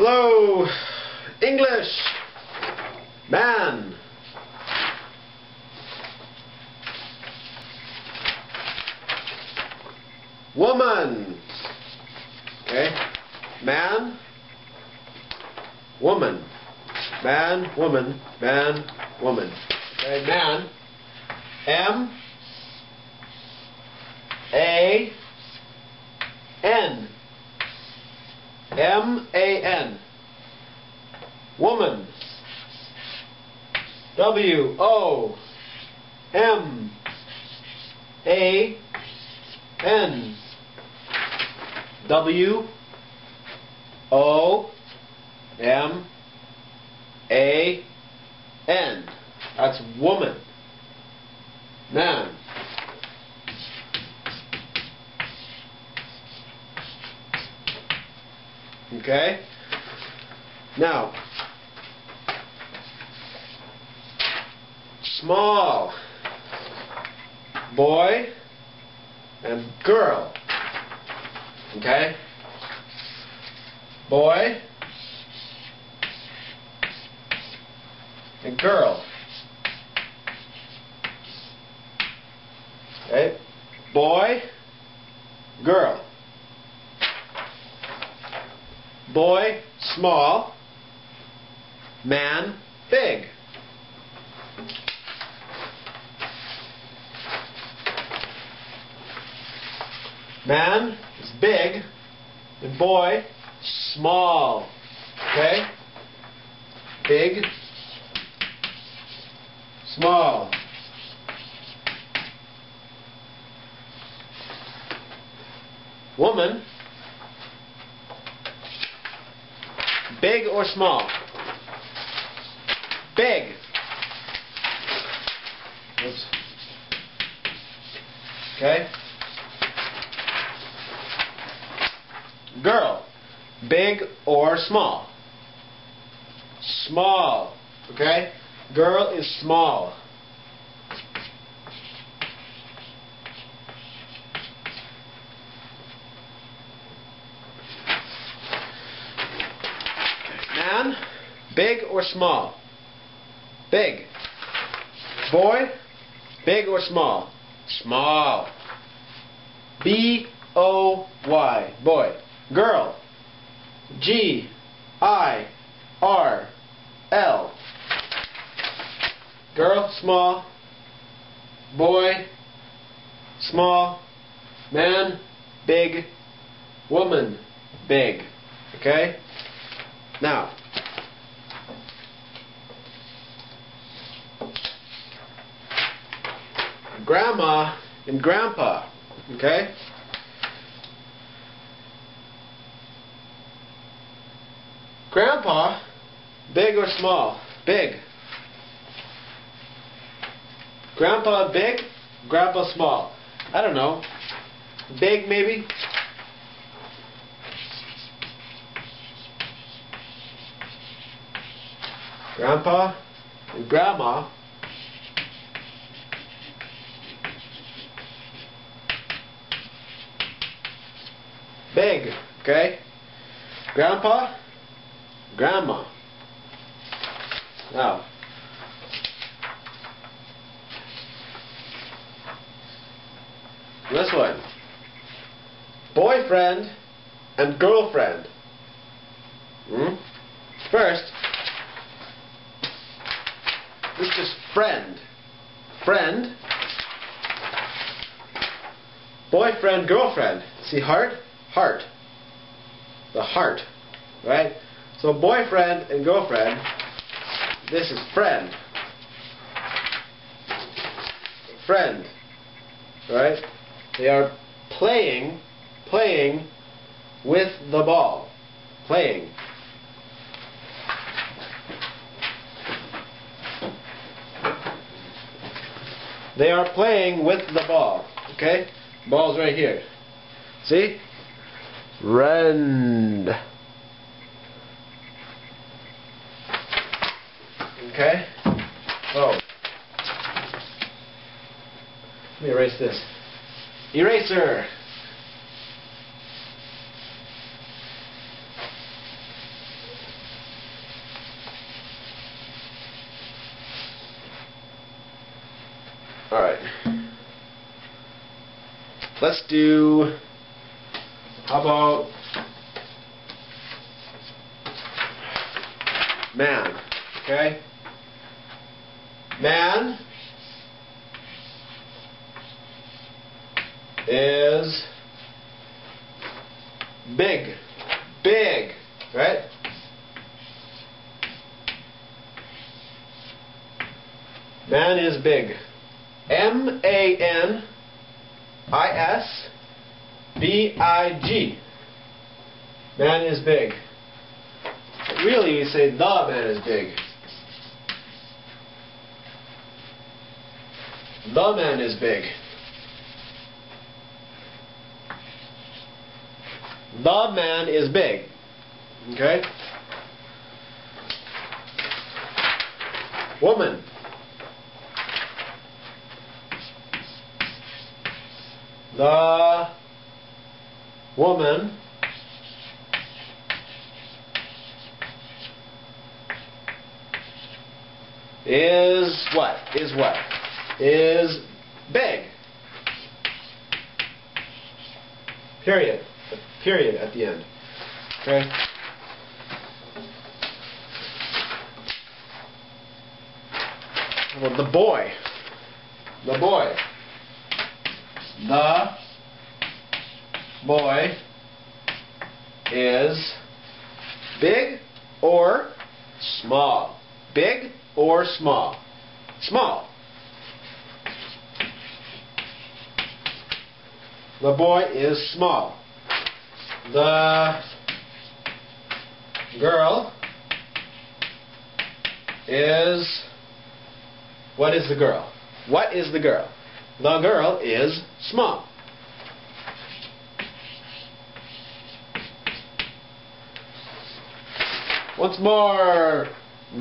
Hello, English, man, woman, okay, man, woman, man, woman, man, woman, okay, man, M-A-N, M-A-N, woman, W-O-M-A-N, W-O-M-A-N, that's woman, man. Okay? Now, small, boy and girl. Okay? Boy and girl. Okay? Boy, girl. Boy, small. Man, big. Man is big, and boy, small. Okay? Big, small. Woman, big or small? Big. Oops. Okay? Girl, big or small? Small. Okay? Girl is small. Man, big or small? Big. Boy, big or small? Small. B-O-Y, boy. Girl, G-I-R-L. Girl, small. Boy, small. Man, big. Woman, big. Okay? Now, grandma and grandpa. Okay? Grandpa, big or small? Big. Grandpa big, grandpa small. I don't know. Big maybe? Grandpa and grandma. Big, okay? Grandpa, grandma. Now, this one. Boyfriend and girlfriend. First, this is friend. Friend. Boyfriend, girlfriend. See heart? Heart. The heart. Right? So boyfriend and girlfriend. This is friend. Friend. Right? They are playing with the ball. Playing. They are playing with the ball. Okay? Ball's right here. See? Friend. Okay? Oh. Let me erase this. Eraser. Alright. Let's do, how about man, okay? Man is big, big, right? Man is big. M-A-N-I-S-B-I-G. Man is big. Really, we say the man is big. The man is big. The man is big. Okay? Woman. The woman is what? Is what? Is big. Period. Period at the end. Okay? Well, the boy. The boy. The boy is big or small. Big or small. Small. The boy is small. The girl is... What is the girl? What is the girl? The girl is small. Once more.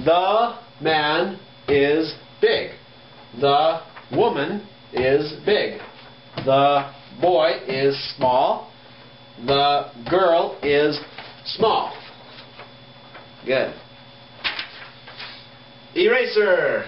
The man is big. The woman is big. The boy is small. The girl is small. Good. Eraser.